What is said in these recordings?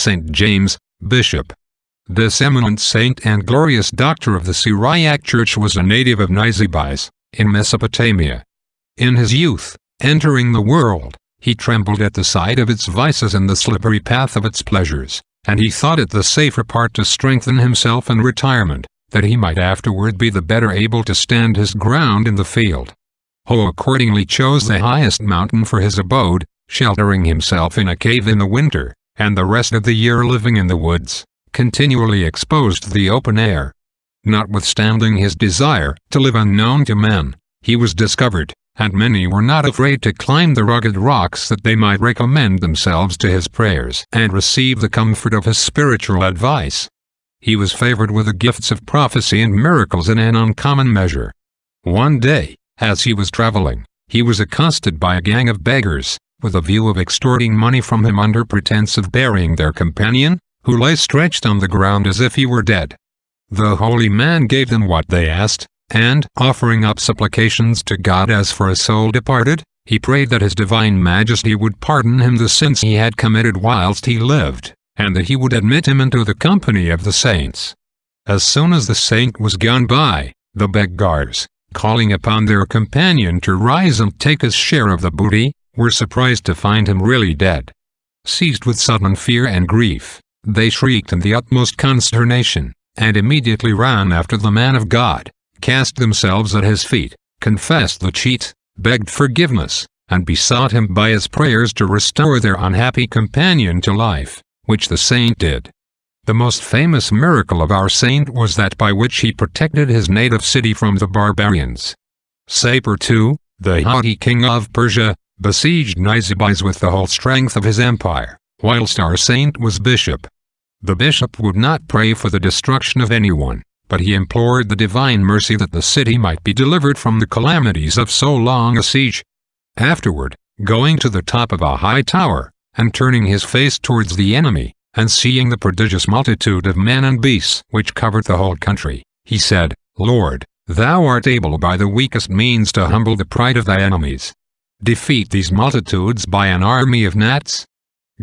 St. James, Bishop. This eminent saint and glorious doctor of the Syriac Church was a native of Nisibis, in Mesopotamia. In his youth, entering the world, he trembled at the sight of its vices and the slippery path of its pleasures, and he thought it the safer part to strengthen himself in retirement, that he might afterward be the better able to stand his ground in the field. He accordingly chose the highest mountain for his abode, sheltering himself in a cave in the winter, and the rest of the year living in the woods, continually exposed to the open air. Notwithstanding his desire to live unknown to men, he was discovered, and many were not afraid to climb the rugged rocks that they might recommend themselves to his prayers and receive the comfort of his spiritual advice. He was favored with the gifts of prophecy and miracles in an uncommon measure. One day, as he was traveling, he was accosted by a gang of beggars, with a view of extorting money from him under pretense of burying their companion, who lay stretched on the ground as if he were dead. The holy man gave them what they asked, and, offering up supplications to God as for a soul departed, he prayed that his divine majesty would pardon him the sins he had committed whilst he lived, and that he would admit him into the company of the saints. As soon as the saint was gone by, the beggars, calling upon their companion to rise and take his share of the booty, were surprised to find him really dead. Seized with sudden fear and grief, they shrieked in the utmost consternation, and immediately ran after the man of God, cast themselves at his feet, confessed the cheat, begged forgiveness, and besought him by his prayers to restore their unhappy companion to life, which the saint did. The most famous miracle of our saint was that by which he protected his native city from the barbarians. Sapor II, the haughty king of Persia, besieged Nisibis with the whole strength of his empire, whilst our saint was bishop. The bishop would not pray for the destruction of anyone, but he implored the divine mercy that the city might be delivered from the calamities of so long a siege. Afterward, going to the top of a high tower, and turning his face towards the enemy, and seeing the prodigious multitude of men and beasts which covered the whole country, he said, Lord, thou art able by the weakest means to humble the pride of thy enemies. Defeat these multitudes by an army of gnats.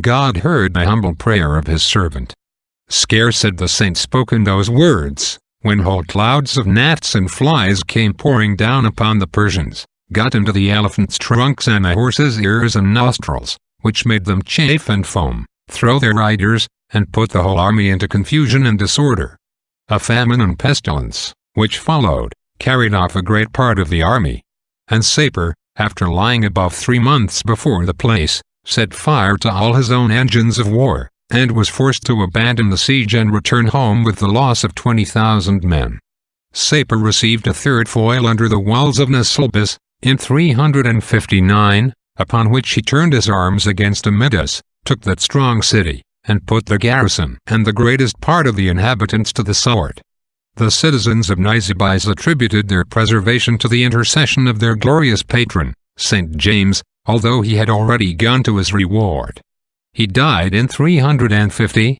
God heard the humble prayer of his servant. Scarce had the saint spoken those words, when whole clouds of gnats and flies came pouring down upon the Persians, got into the elephants' trunks and the horses' ears and nostrils, which made them chafe and foam, throw their riders, and put the whole army into confusion and disorder. A famine and pestilence, which followed, carried off a great part of the army. And Sapor, after lying above 3 months before the place, set fire to all his own engines of war, and was forced to abandon the siege and return home with the loss of 20,000 men. Sapor received a third foil under the walls of Nisibis, in 359, upon which he turned his arms against Amidus, took that strong city, and put the garrison and the greatest part of the inhabitants to the sword. The citizens of Nisibis attributed their preservation to the intercession of their glorious patron, St. James, although he had already gone to his reward. He died in 350,